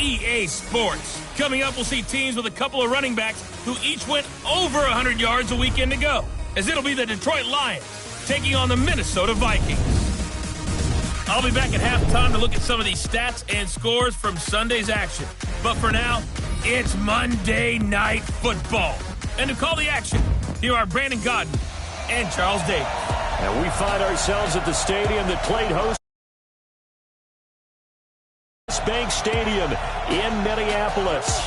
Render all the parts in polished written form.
EA Sports. Coming up, we'll see teams with a couple of running backs who each went over 100 yards a weekend ago, as it'll be the Detroit Lions taking on the Minnesota Vikings. I'll be back at halftime to look at some of these stats and scores from Sunday's action. But for now, it's Monday Night Football. And to call the action, here are Brandon Gaudin and Charles Davis. And we find ourselves at the stadium that played host Bank Stadium in Minneapolis.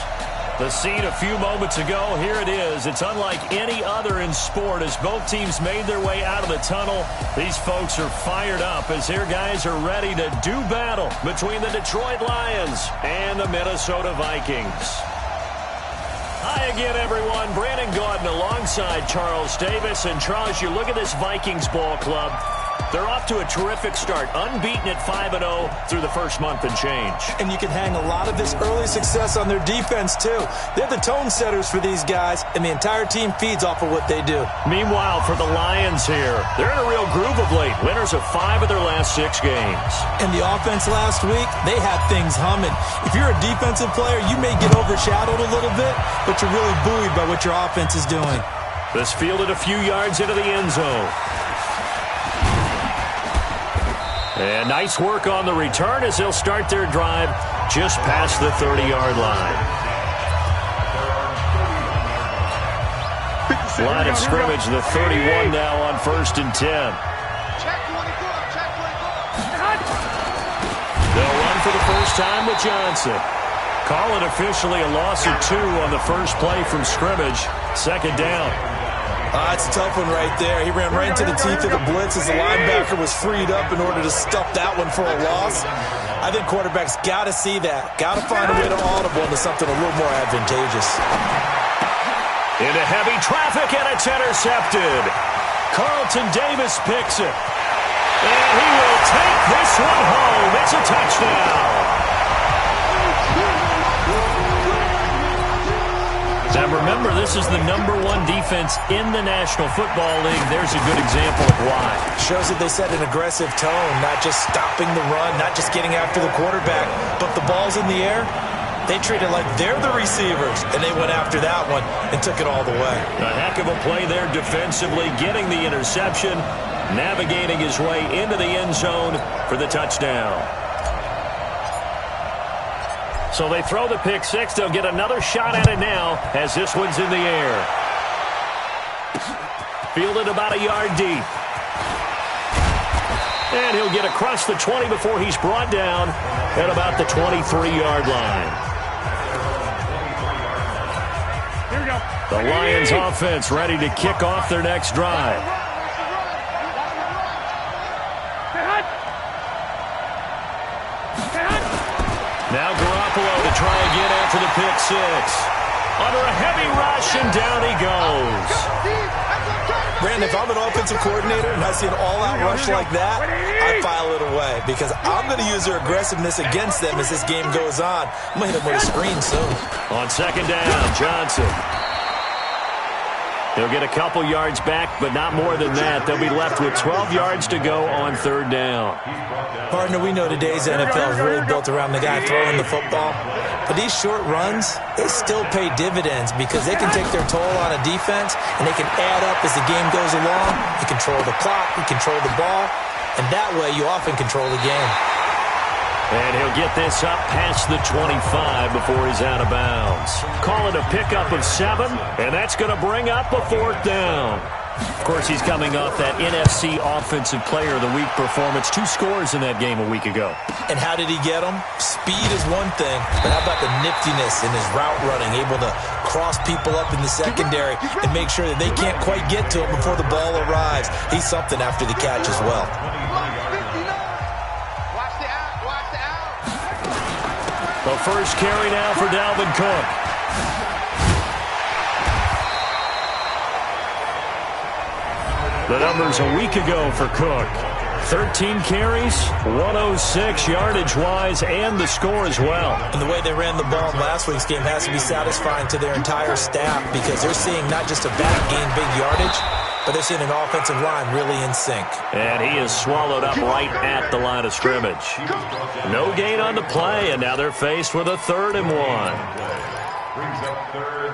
The scene a few moments ago, here it is. It's unlike any other in sport as both teams made their way out of the tunnel. These folks are fired up as their guys are ready to do battle between the Detroit Lions and the Minnesota Vikings. Hi again, everyone. Brandon Gaudin alongside Charles Davis. And Charles, you look at this Vikings ball club. They're off to a terrific start, unbeaten at 5-0 through the first month and change. And you can hang a lot of this early success on their defense, too. They're the tone setters for these guys, and the entire team feeds off of what they do. Meanwhile, for the Lions here, they're in a real groove of late. Winners of 5 of their last 6 games. And the offense last week, they had things humming. If you're a defensive player, you may get overshadowed a little bit, but you're really buoyed by what your offense is doing. This fielded a few yards into the end zone. And nice work on the return as they'll start their drive just past the 30-yard line. Line of scrimmage, the 31 now on 1st and 10. They'll run for the first time with Johnson. Call it officially a loss of 2 on the first play from scrimmage. 2nd down. It's a tough one right there. He ran right into the teeth of the blitz as the linebacker was freed up in order to stuff that one for a loss. I think quarterbacks got to see that. Got to find a way to audible into something a little more advantageous. Into heavy traffic, and it's intercepted. Carlton Davis picks it. And he will take this one home. It's a touchdown. Now remember, this is the #1 defense in the National Football League. There's a good example of why. Shows that they set an aggressive tone, not just stopping the run, not just getting after the quarterback, but the ball's in the air. They treat it like they're the receivers, and they went after that one and took it all the way. A heck of a play there defensively, getting the interception, navigating his way into the end zone for the touchdown. So they throw the pick 6. They'll get another shot at it now as this one's in the air. Fielded about a yard deep. And he'll get across the 20 before he's brought down at about the 23-yard line. Here we go. The Lions offense ready to kick off their next drive. Now Garoppolo to try again after the pick 6. Under a heavy rush, and down he goes. Brandon, if I'm an offensive coordinator and I see an all-out rush like that, I file it away because I'm going to use their aggressiveness against them as this game goes on. I'm going to hit them with a screen soon. On 2nd down, Johnson. They'll get a couple yards back, but not more than that. They'll be left with 12 yards to go on 3rd down. Partner, we know today's NFL is really built around the guy throwing the football. But these short runs, they still pay dividends because they can take their toll on a defense and they can add up as the game goes along. You control the clock, you control the ball, and that way you often control the game. And he'll get this up past the 25 before he's out of bounds. Call it a pickup of 7, and that's going to bring up a 4th down. Of course, he's coming off that NFC Offensive Player of the Week performance. 2 scores in that game a week ago. And how did he get them? Speed is one thing, but how about the niftiness in his route running, able to cross people up in the secondary and make sure that they can't quite get to him before the ball arrives. He's something after the catch as well. The first carry now for Dalvin Cook. The numbers a week ago for Cook. 13 carries, 106 yardage-wise, and the score as well. And the way they ran the ball in last week's game has to be satisfying to their entire staff because they're seeing not just a back gain big yardage, but they're seeing an offensive line really in sync. And he is swallowed up right at the line of scrimmage. No gain on the play, and now they're faced with a 3rd and 1.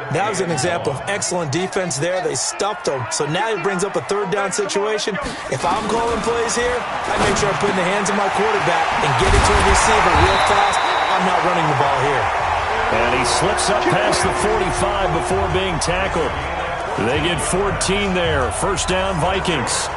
That was an example of excellent defense there. They stuffed them. So now he brings up a 3rd down situation. If I'm calling plays here, I make sure I put in the hands of my quarterback and get it to a receiver real fast. I'm not running the ball here. And he slips up past the 45 before being tackled. They get 14 there. 1st down, Vikings.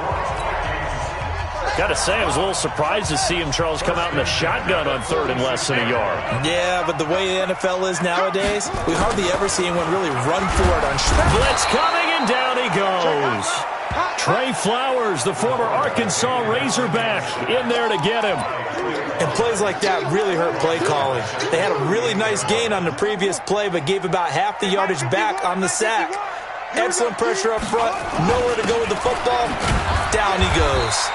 Got to say, I was a little surprised to see him, Charles, come out in the shotgun on 3rd and less than a yard. Yeah, but the way the NFL is nowadays, we hardly ever see anyone really run for it on blitz coming, and down he goes. Trey Flowers, the former Arkansas Razorback, in there to get him. And plays like that really hurt play calling. They had a really nice gain on the previous play, but gave about half the yardage back on the sack. Excellent pressure up front, nowhere to go with the football. Down he goes.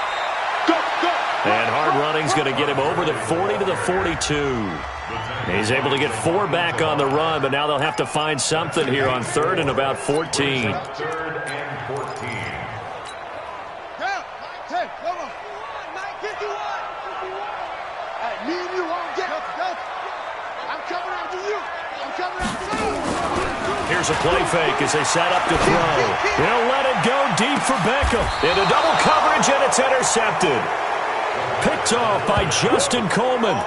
And hard running's going to get him over the 40 to the 42. He's able to get 4 back on the run, but now they'll have to find something here on 3rd and about 14. Here's a play fake as they set up to throw. They'll let it go deep for Beckham. Into double coverage, and it's intercepted. Picked off by Justin Coleman.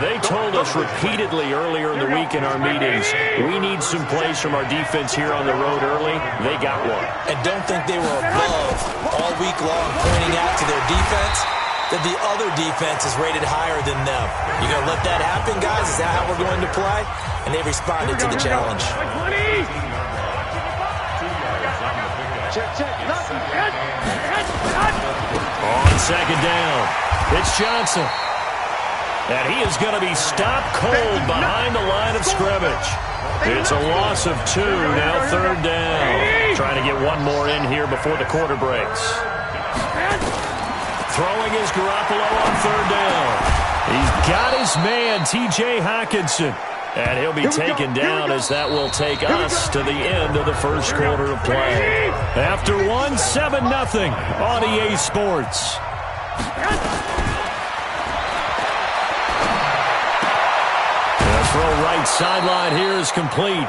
They told us repeatedly earlier in the week in our meetings, we need some plays from our defense here on the road early. They got one. And don't think they were above all week long pointing out to their defense that the other defense is rated higher than them. You going to let that happen, guys? Is that how we're going to play? And they responded to the challenge. On 2nd down, it's Johnson. And he is going to be stopped cold behind the line of scrimmage. It's a loss of 2, now 3rd down. Trying to get one more in here before the quarter breaks. Throwing is Garoppolo on 3rd down. He's got his man, T.J. Hawkinson. And he'll be taken down as that will take us to the end of the 1st quarter of play. After 1, 7-0 on EA Sports. The throw right sideline here is complete.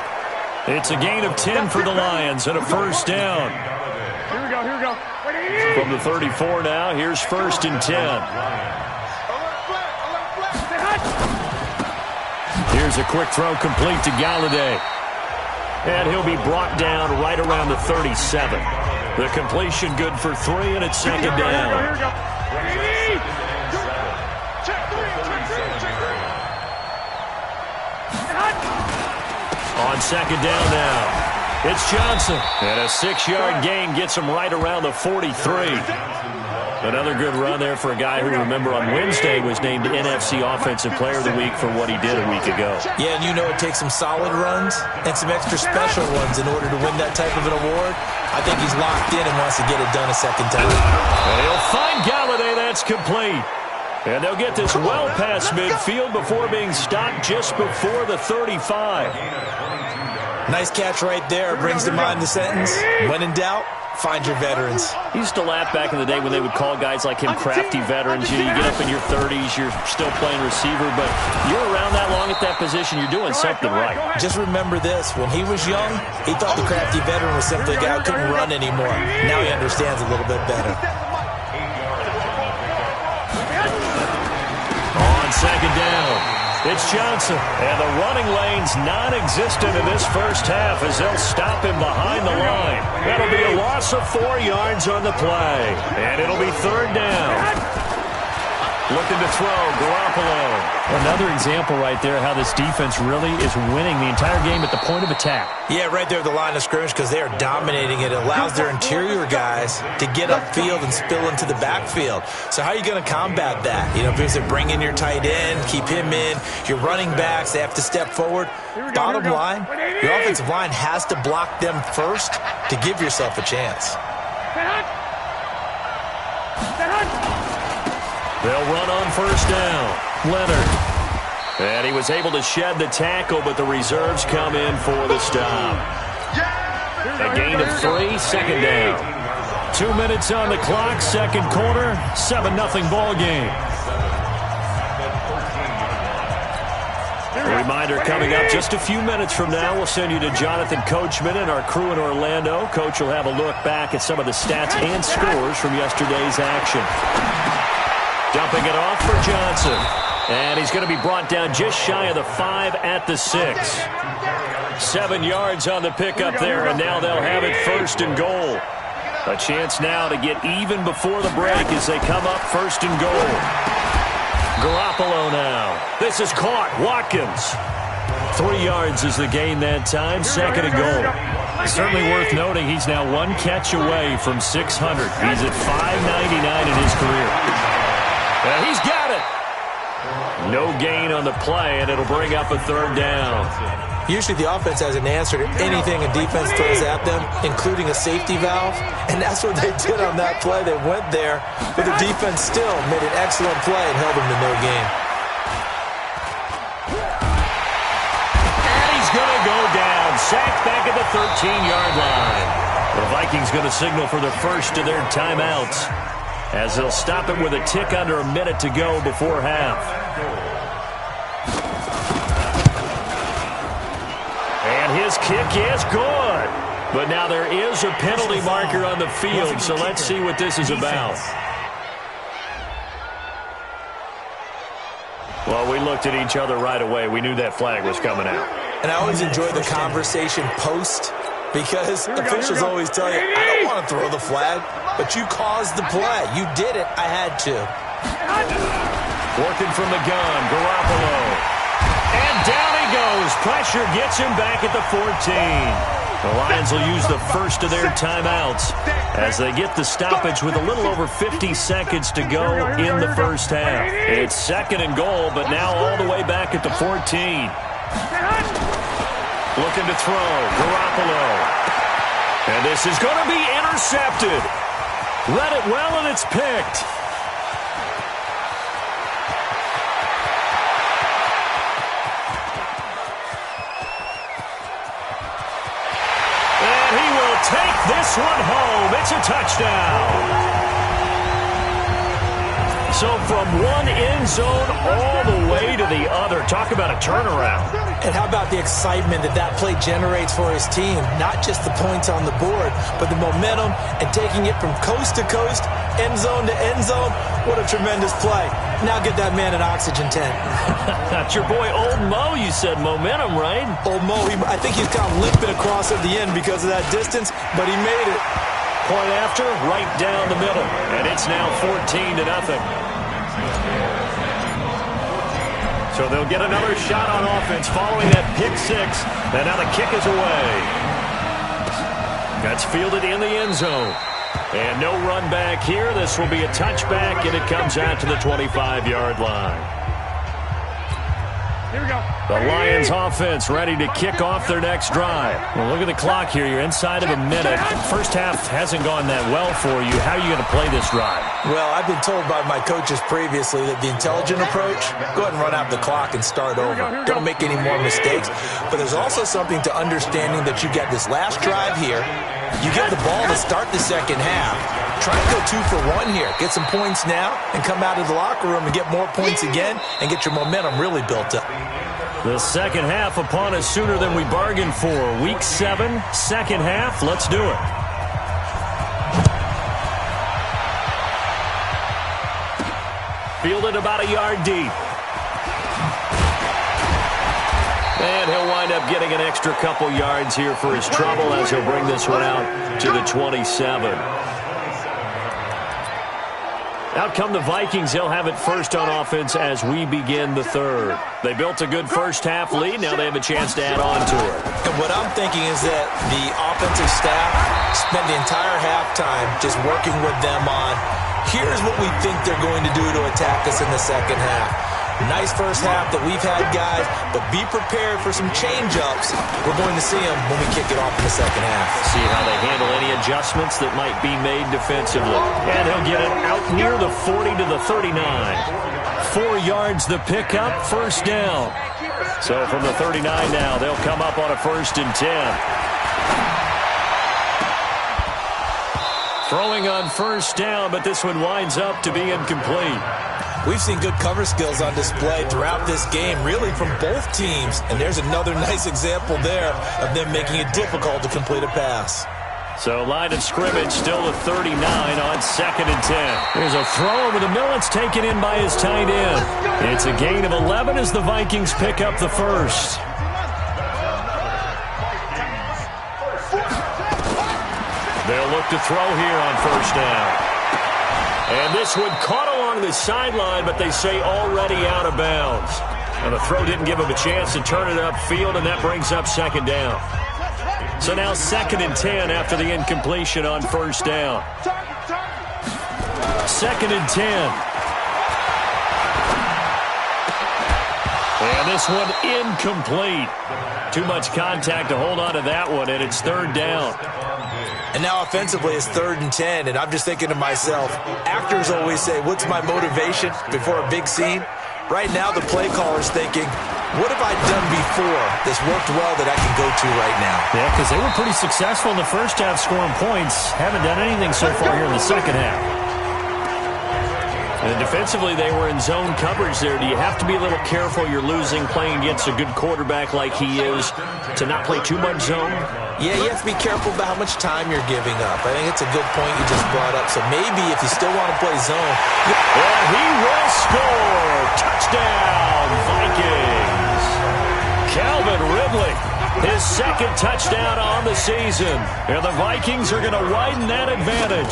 It's a gain of 10 for the Lions and a 1st down. Here we go. From the 34 now, here's 1st and 10. Here's a quick throw complete to Galladay. And he'll be brought down right around the 37. The completion good for 3, and it's 2nd down. On 2nd down now, it's Johnson. And a 6-yard gain gets him right around the 43. Another good run there for a guy who, remember, on Wednesday was named NFC Offensive Player of the Week for what he did a week ago. Yeah, and you know it takes some solid runs and some extra special ones in order to win that type of an award. I think he's locked in and wants to get it done a 2nd time. And he'll find Galladay. That's complete. And they'll get this well past midfield before being stopped just before the 35. Nice catch right there. Brings to mind the sentence, when in doubt, find your veterans. He used to laugh back in the day when they would call guys like him crafty veterans. You get up in your 30s, you're still playing receiver, but you're around that long at that position, you're doing something right. Just remember this. When he was young, he thought the crafty veteran was simply a guy who couldn't run anymore. Now he understands a little bit better. On 2nd down, it's Johnson. And the running lane's non-existent in this 1st half as they'll stop him behind the line. That'll be a loss of 4 yards on the play. And it'll be 3rd down. Looking to throw, Garoppolo. Another example right there how this defense really is winning the entire game at the point of attack. Yeah, right there at the line of scrimmage because they are dominating it. It allows their interior guys to get upfield and spill into the backfield. So how are you going to combat that? You know, if you bring in your tight end, keep him in, your running backs, they have to step forward. Bottom line, your offensive line has to block them first to give yourself a chance. They'll run on 1st down. Leonard. And he was able to shed the tackle, but the reserves come in for the stop. A gain of 3, 2nd down. 2 minutes on the clock, second quarter, 7-0 ball game. A reminder coming up just a few minutes from now. We'll send you to Jonathan Coachman and our crew in Orlando. Coach will have a look back at some of the stats and scores from yesterday's action. Dumping it off for Johnson. And he's going to be brought down just shy of the 5 at the 6. 7 yards on the pickup there, and now they'll have it first and goal. A chance now to get even before the break as they come up first and goal. Garoppolo now. This is caught. Watkins. 3 yards is the gain that time. Second and goal. Certainly worth noting he's now 1 catch away from 600. He's at 599 in his career. And he's got it. No gain on the play, and it'll bring up a third down. Usually the offense has an answer to anything a defense throws at them, including a safety valve. And that's what they did on that play. They went there, but the defense still made an excellent play and held them to no gain. And he's going to go down. Sacked back at the 13-yard line. The Vikings going to signal for the first of their timeouts, as they'll stop it with a tick under a minute to go before half. And his kick is good. But now there is a penalty marker on the field, so let's see what this is about. Well, we looked at each other right away. We knew that flag was coming out. And I always enjoy the conversation post, because officials always tell you, I don't want to throw the flag, but you caused the play. You did it. I had to. Working from the gun, Garoppolo. And down he goes. Pressure gets him back at the 14. The Lions will use the first of their timeouts as they get the stoppage with a little over 50 seconds to go in the first half. It's second and goal, but now all the way back at the 14. Looking to throw, Garoppolo. And this is going to be intercepted. Read it well, and it's picked. And he will take this one home. It's a touchdown. So from one end zone all the way to the other. Talk about a turnaround. And how about the excitement that play generates for his team? Not just the points on the board, but the momentum and taking it from coast to coast, end zone to end zone. What a tremendous play. Now get that man an oxygen tent. That's your boy Old Mo. You said momentum, right? Old Mo, I think he's kind of limping across at the end because of that distance, but he made it. Point after, right down the middle. And it's now 14-0. So they'll get another shot on offense following that pick six. And now the kick is away. That's fielded in the end zone. And no run back here. This will be a touchback, and it comes out to the 25-yard line. Here we go. The Lions offense ready to kick off their next drive. Well, look at the clock here. You're inside of a minute. First half hasn't gone that well for you. How are you going to play this drive? Well, I've been told by my coaches previously that the intelligent approach, go ahead and run out the clock and start over. Don't make any more mistakes. But there's also something to understanding that you get this last drive here. You get the ball to start the second half. Try to go 2 for 1 here. Get some points now and come out of the locker room and get more points again and get your momentum really built up. The second half upon us sooner than we bargained for. Week 7, second half. Let's do it. Fielded about a yard deep. And he'll wind up getting an extra couple yards here for his trouble as he'll bring this one out to the 27. Out come the Vikings. They'll have it first on offense as we begin the third. They built a good first half lead. Now they have a chance to add on to it. And what I'm thinking is that the offensive staff spent the entire halftime just working with them on, here's what we think they're going to do to attack us in the second half. Nice first half that we've had, guys, but be prepared for some change-ups. We're going to see them when we kick it off in the second half. See how they handle any adjustments that might be made defensively. And he'll get it out near the 40 to the 39. 4 yards the pickup, first down. So from the 39 now, they'll come up on a 1st and 10. Throwing on first down, but this one winds up to be incomplete. We've seen good cover skills on display throughout this game, really from both teams. And there's another nice example there of them making it difficult to complete a pass. So line of scrimmage still the 39 on 2nd and 10. There's a throw over the middle. It's taken in by his tight end. It's a gain of 11 as the Vikings pick up the first. They'll look to throw here on first down. And this one caught along the sideline, but they say already out of bounds. And the throw didn't give him a chance to turn it upfield, and that brings up 2nd down. So now 2nd and 10 after the incompletion on first down. 2nd and 10. And this one incomplete. Too much contact to hold on to that one, and it's 3rd down. And now offensively it's 3rd and 10, and I'm just thinking to myself, actors always say, what's my motivation before a big scene? Right now the play caller's thinking, what have I done before that's worked well that I can go to right now? Yeah, because they were pretty successful in the first half scoring points. Haven't done anything so far here in the second half. And defensively, they were in zone coverage there. Do you have to be a little careful you're losing playing against a good quarterback like he is to not play too much zone? Yeah, you have to be careful about how much time you're giving up. I think it's a good point you just brought up. So maybe if you still want to play zone. And he will score. Touchdown, Vikings. Calvin Ridley, his 2nd touchdown on the season. And the Vikings are going to widen that advantage.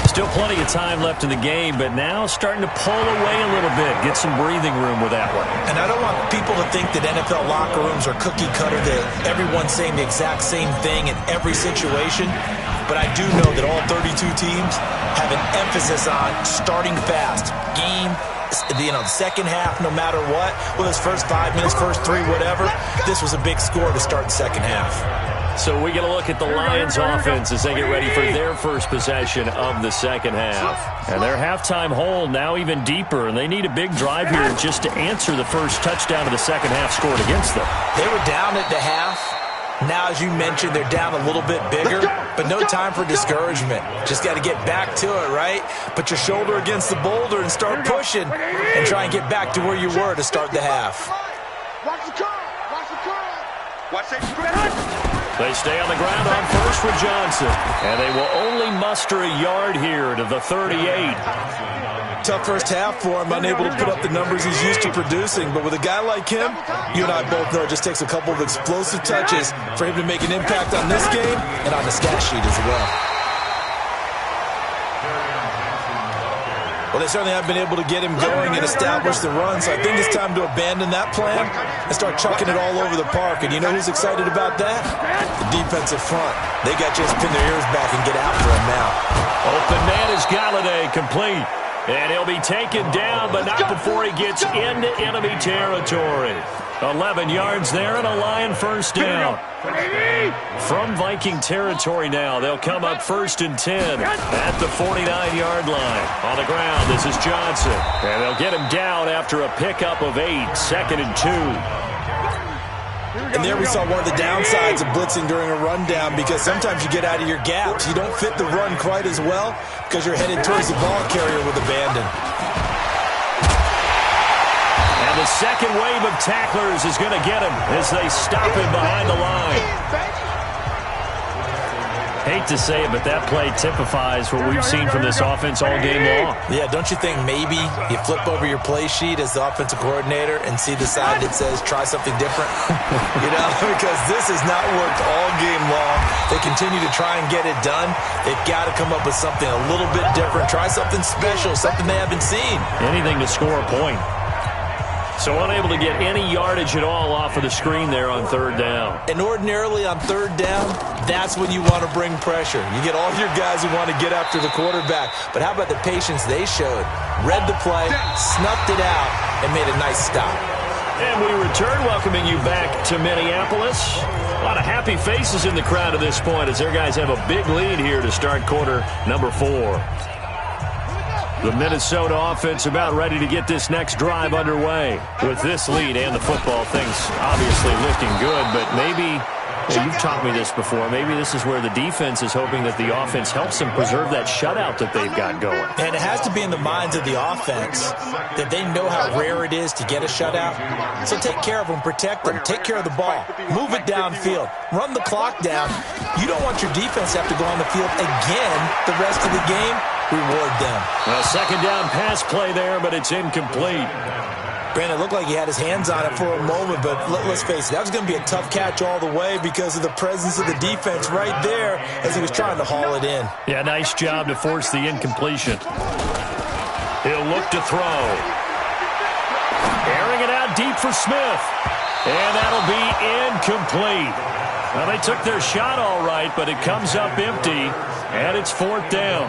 Still plenty of time left in the game, but now starting to pull away a little bit. Get some breathing room with that one. And I don't want people to think that NFL locker rooms are cookie cutter, that everyone's saying the exact same thing in every situation. But I do know that all 32 teams have an emphasis on starting fast. Game, the second half, no matter what, whether it's first 5 minutes, first 3, whatever, this was a big score to start the second half. So we get a look at the Lions offense as they get ready for their first possession of the second half. And their halftime hole now even deeper, and they need a big drive here just to answer the first touchdown of the second half scored against them. They were down at the half. Now, as you mentioned, they're down a little bit bigger, but no time for discouragement. Just got to get back to it, right? Put your shoulder against the boulder and start pushing and try and get back to where you were to start the half. Watch the curl. Watch the curl. Watch that. They stay on the ground on first with Johnson. And they will only muster a yard here to the 38. Tough first half for him, unable to put up the numbers he's used to producing. But with a guy like him, you and I both know it just takes a couple of explosive touches for him to make an impact on this game and on the stat sheet as well. Well, they certainly have been able to get him going and establish the run, so I think it's time to abandon that plan and start chucking it all over the park. And you know who's excited about that? The defensive front. They got to just pin their ears back and get after him now. Open man is Galladay, complete. And he'll be taken down, but not before he gets into enemy territory. 11 yards there and a Lion first down. From Viking territory now, they'll come up 1st and 10 at the 49-yard line. On the ground, this is Johnson. And they'll get him down after a pickup of 8, 2nd and 2. And there we saw one of the downsides of blitzing during a rundown, because sometimes you get out of your gaps. You don't fit the run quite as well because you're headed towards the ball carrier with abandon. And the second wave of tacklers is going to get him as they stop him behind the line. Hate to say it, but that play typifies what we've seen from this offense all game long. Yeah, don't you think maybe you flip over your play sheet as the offensive coordinator and see the side that says try something different? You know, because this has not worked all game long. They continue to try and get it done. They've got to come up with something a little bit different. Try something special, something they haven't seen. Anything to score a point. So unable to get any yardage at all off of the screen there on 3rd down. And ordinarily on 3rd down, that's when you want to bring pressure. You get all your guys who want to get after the quarterback. But how about the patience they showed? Read the play, snuffed it out, and made a nice stop. And we return, welcoming you back to Minneapolis. A lot of happy faces in the crowd at this point as their guys have a big lead here to start quarter number 4. The Minnesota offense about ready to get this next drive underway. With this lead and the football, things obviously looking good, but maybe Yeah, you've taught me this before. Maybe this is where the defense is hoping that the offense helps them preserve that shutout that they've got going. And it has to be in the minds of the offense that they know how rare it is to get a shutout. So take care of them, protect them, take care of the ball, move it downfield, run the clock down. You don't want your defense to have to go on the field again the rest of the game. Reward them. A second down pass play there, but it's incomplete. Brandon, it looked like he had his hands on it for a moment, but let's face it, that was going to be a tough catch all the way because of the presence of the defense right there as he was trying to haul it in. Yeah, nice job to force the incompletion. He'll look to throw. Airing it out deep for Smith. And that'll be incomplete. Well, they took their shot all right, but it comes up empty, and it's fourth down.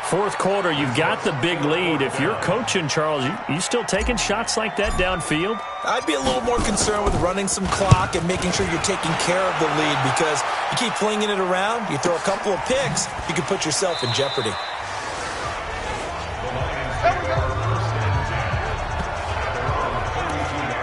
Fourth quarter, you've got the big lead. If you're coaching, Charles, you still taking shots like that downfield? I'd be a little more concerned with running some clock and making sure you're taking care of the lead because you keep flinging it around, you throw a couple of picks, you can put yourself in jeopardy.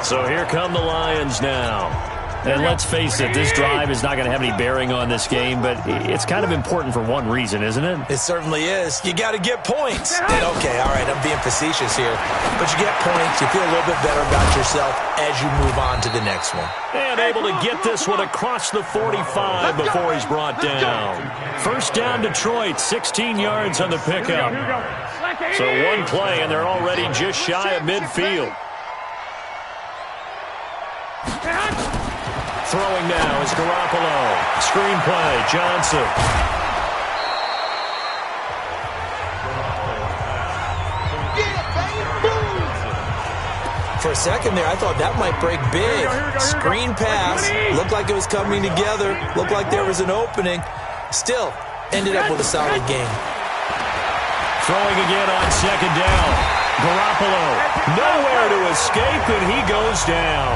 So here come the Lions now. And let's face it, this drive is not going to have any bearing on this game, but it's kind of important for one reason, isn't it? It certainly is. You got to get points. And okay, all right, I'm being facetious here, but you get points, you feel a little bit better about yourself as you move on to the next one. And able to get this one across the 45 before he's brought down. First down, Detroit, 16 yards on the pickup. So one play, and they're already just shy of midfield. Throwing now is Garoppolo. Screen play, Johnson. For a second there, I thought that might break big. Screen pass. Looked like it was coming together. Looked like there was an opening. Still, ended up with a solid game. Throwing again on second down. Garoppolo, nowhere to escape, and he goes down.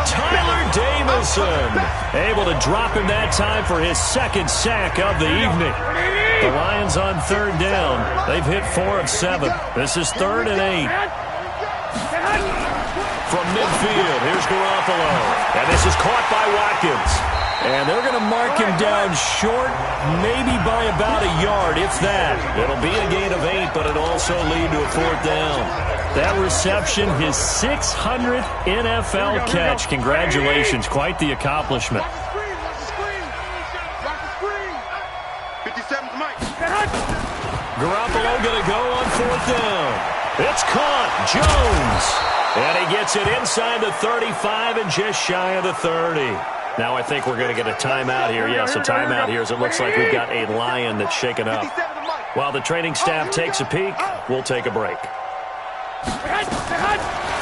Tyler Davison, able to drop him that time for his second sack of the evening. The Lions on third down. They've hit 4 of 7. This is 3rd and 8. From midfield, here's Garoppolo. And this is caught by Watkins. And they're going to mark him down short, maybe by about a yard, if that. It'll be a gain of 8, but it'll also lead to a 4th down. That reception, his 600th NFL catch. Congratulations, quite the accomplishment. Garoppolo going to go on 4th down. It's caught, Jones. And he gets it inside the 35 and just shy of the 30. Now I think we're going to get a timeout here. Yes, a timeout here as it looks like we've got a Lion that's shaken up. While the training staff takes a peek, we'll take a break.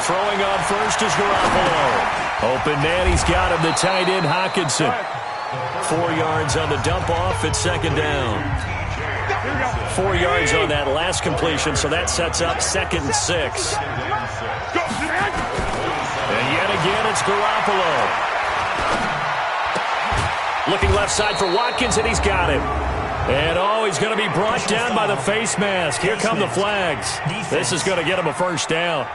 Throwing on first is Garoppolo. Open man, he's got him, the tight end Hockenson. 4 yards on the dump off at second down. 4 yards on that last completion, so that sets up 2nd and 6. And yet again, it's Garoppolo. Looking left side for Watkins, and he's got him. And, he's going to be brought down by the face mask. Here come the flags. This is going to get him a first down.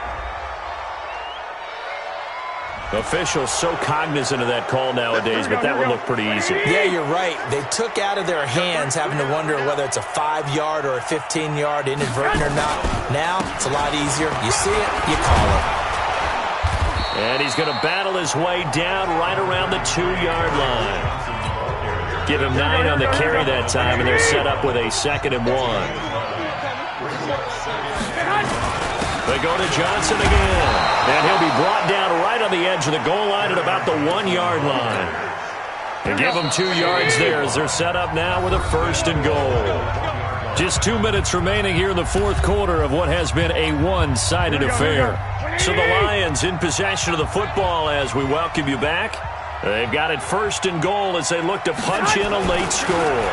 Officials so cognizant of that call nowadays, but that would look pretty easy. Yeah, you're right. They took out of their hands having to wonder whether it's a 5-yard or a 15-yard inadvertent or not. Now, it's a lot easier. You see it, you call it. And he's going to battle his way down right around the 2-yard line. Give him 9 on the carry that time, and they're set up with a 2nd and 1. They go to Johnson again. And he'll be brought down right on the edge of the goal line at about the 1-yard line. And give them 2 yards there as they're set up now with a 1st and goal. Just 2 minutes remaining here in the 4th quarter of what has been a one-sided affair. So the Lions in possession of the football as we welcome you back. They've got it 1st and goal as they look to punch in a late score.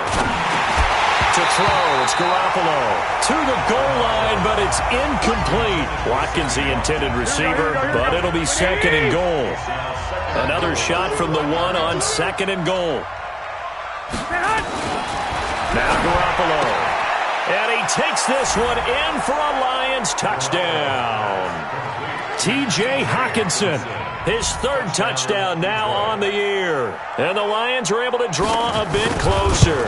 To throw, it's Garoppolo. To the goal line, but it's incomplete. Watkins, the intended receiver, but it'll be 2nd and goal. Another shot from the 1 on 2nd and goal. Now Garoppolo. And he takes this one in for a Lions touchdown. T.J. Hockenson. His third touchdown now on the year. And the Lions are able to draw a bit closer.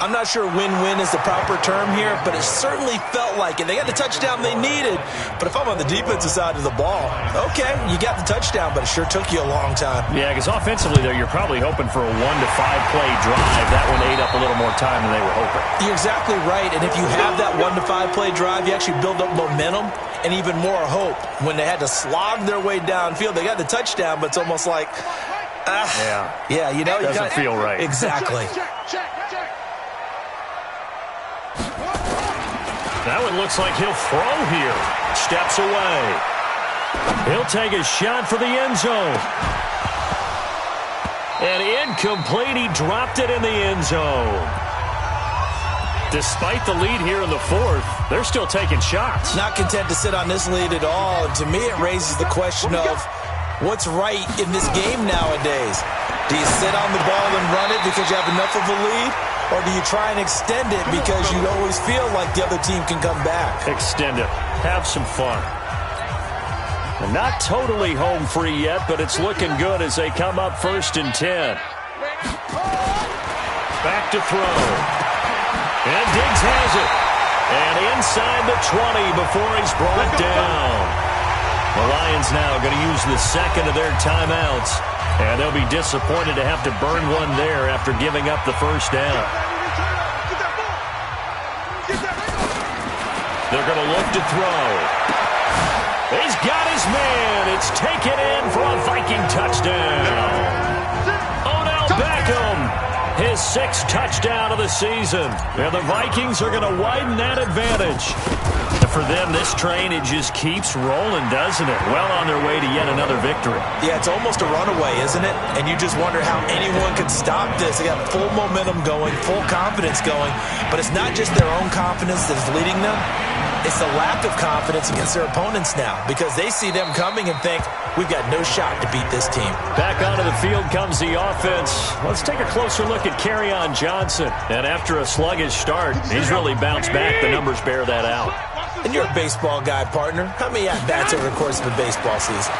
I'm not sure win-win is the proper term here, but it certainly felt like it. They got the touchdown they needed. But if I'm on the defensive side of the ball, okay, you got the touchdown, but it sure took you a long time. Yeah, because offensively, there, you're probably hoping for a 1 to 5 play drive. That one ate up a little more time than they were hoping. You're exactly right, and if you have that 1 to 5 play drive, you actually build up momentum and even more hope. When they had to slog their way downfield, they got the touchdown, but it's almost like, yeah, you know, doesn't feel right. Exactly. That one looks like he'll throw here. Steps away. He'll take a shot for the end zone. And incomplete. He dropped it in the end zone. Despite the lead here in the fourth, they're still taking shots. Not content to sit on this lead at all. And to me, it raises the question of what's right in this game nowadays. Do you sit on the ball and run it because you have enough of a lead? Or do you try and extend it because you always feel like the other team can come back? Extend it. Have some fun. And not totally home free yet, but it's looking good as they come up 1st and 10. Back to throw. And Diggs has it. And inside the 20 before he's brought down. The Lions now going to use the second of their timeouts. And they'll be disappointed to have to burn one there after giving up the first down. They're going to look to throw. He's got his man. It's taken in for a Viking touchdown. Odell Beckham, his 6th touchdown of the season. And the Vikings are going to widen that advantage. And for them, this train, it just keeps rolling, doesn't it? Well on their way to yet another victory. Yeah, it's almost a runaway, isn't it? And you just wonder how anyone could stop this. They got full momentum going, full confidence going. But it's not just their own confidence that's leading them. It's the lack of confidence against their opponents now because they see them coming and think, we've got no shot to beat this team. Back onto the field comes the offense. Let's take a closer look at Kerryon Johnson. And after a sluggish start, he's really bounced back. The numbers bear that out. And you're a baseball guy, partner. How many at-bats over the course of a baseball season?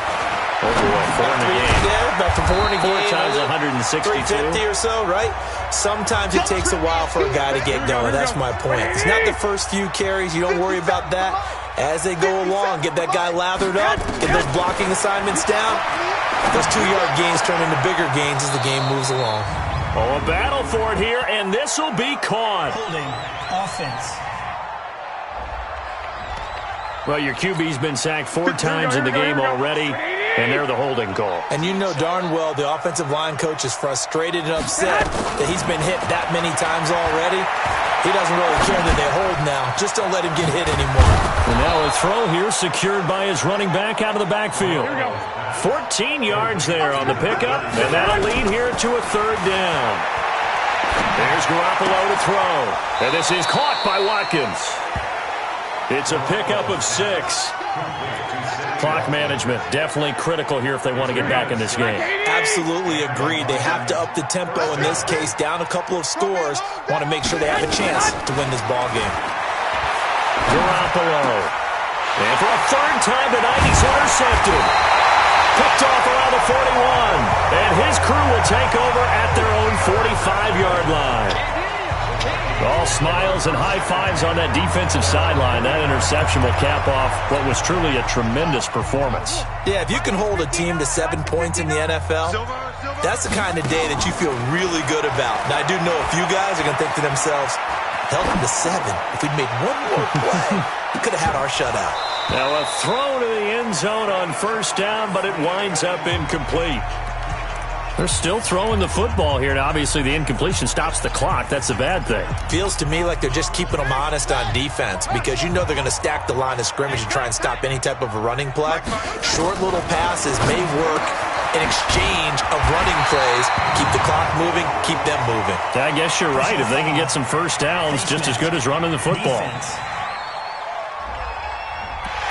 Oh, boy, 4 in a game. Yeah, about 4 in a game. 4 times 162. 350 or so, right? Sometimes it takes a while for a guy to get going. That's my point. It's not the first few carries. You don't worry about that. As they go along, get that guy lathered up, get those blocking assignments down. Those 2-yard gains turn into bigger gains as the game moves along. Oh, a battle for it here, and this will be caught. Holding offense. Well, your QB's been sacked 4 times in the game already, and they're the holding call. And you know darn well the offensive line coach is frustrated and upset that he's been hit that many times already. He doesn't really care that they hold now. Just don't let him get hit anymore. And now a throw here secured by his running back out of the backfield. 14 yards there on the pickup, and that'll lead here to a 3rd down. There's Garoppolo to throw, and this is caught by Watkins. It's a pickup of 6. Clock management definitely critical here if they want to get back in this game. Absolutely agreed. They have to up the tempo in this case, down a couple of scores. Want to make sure they have a chance to win this ball game. Garoppolo. And for a 3rd time tonight, he's intercepted. Picked off around the 41. And his crew will take over at their own 45-yard line. All smiles and high fives on that defensive sideline. That interception will cap off what was truly a tremendous performance. Yeah, if you can hold a team to 7 points in the NFL, that's the kind of day that you feel really good about. Now, I do know a few guys are going to think to themselves, held them to 7. If we'd made one more play, we could have had our shutout. Now a throw to the end zone on 1st down, but it winds up incomplete. They're still throwing the football here, and obviously the incompletion stops the clock. That's a bad thing. Feels to me like they're just keeping them honest on defense because you know they're going to stack the line of scrimmage and try and stop any type of a running play. Short little passes may work in exchange of running plays. Keep the clock moving, keep them moving. I guess you're right. If they can get some 1st downs, just as good as running the football.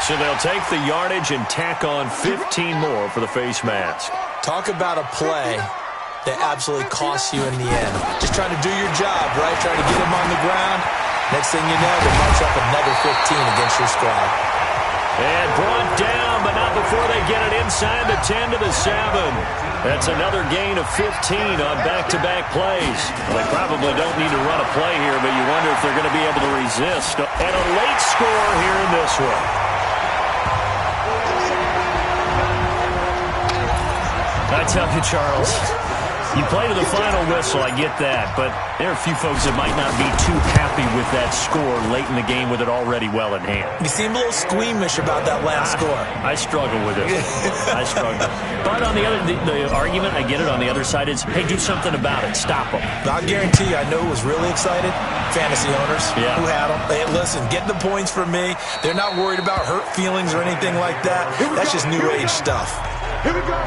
So they'll take the yardage and tack on 15 more for the face mask. Talk about a play that absolutely costs you in the end. Just trying to do your job, right? Trying to get him on the ground. Next thing you know, they march up another 15 against your squad. And brought down, but not before they get it inside the 10 to the 7. That's another gain of 15 on back-to-back plays. Well, they probably don't need to run a play here, but you wonder if they're going to be able to resist. And a late score here in this one. I tell you, Charles, you play to the final whistle, I get that, but there are a few folks that might not be too happy with that score late in the game with it already well in hand. You seem a little squeamish about that last score. I struggle with it. I struggle. But on the other, the argument, I get it, on the other side is, hey, do something about it. Stop them. I guarantee you, I know who was really excited. Fantasy owners who had them. Hey, listen, get the points for me. They're not worried about hurt feelings or anything like that. That's just new age stuff. Here we go.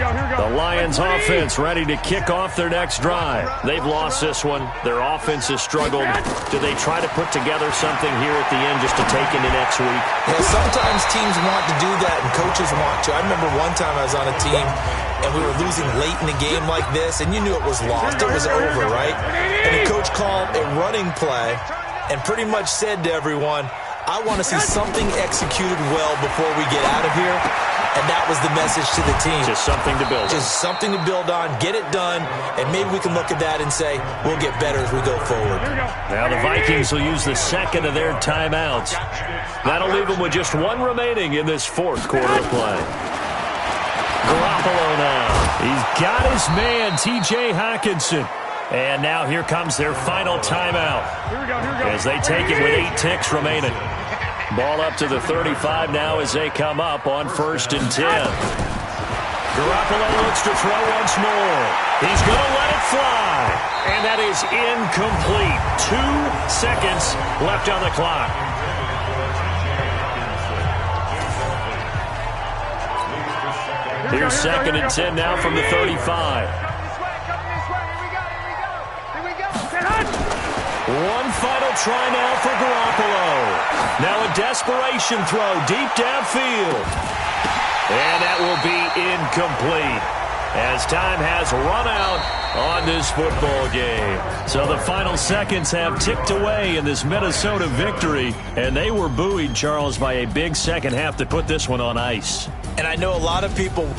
The Lions offense ready to kick off their next drive. They've lost this one. Their offense has struggled. Do they try to put together something here at the end just to take into next week? Yeah, sometimes teams want to do that and coaches want to. I remember one time I was on a team and we were losing late in the game like this, and you knew it was lost. It was over, right? And the coach called a running play and pretty much said to everyone, I want to see something executed well before we get out of here. And that was the message to the team. Just something to build on. Just something to build on, get it done, and maybe we can look at that and say, we'll get better as we go forward. Now the Vikings will use the second of their timeouts. That'll leave them with just one remaining in this fourth quarter of play. Garoppolo now. He's got his man, T.J. Hockenson. And now here comes their final timeout. As they take it with 8 ticks remaining. Ball up to the 35 now as they come up on 1st and 10. Garoppolo looks to throw once more. He's going to let it fly. And that is incomplete. 2 seconds left on the clock. Here's 2nd and 10 now from the 35. One final try now for Garoppolo. Now a desperation throw deep downfield. And that will be incomplete as time has run out on this football game. So the final seconds have ticked away in this Minnesota victory. And they were buoyed, Charles, by a big second half to put this one on ice. And I know a lot of people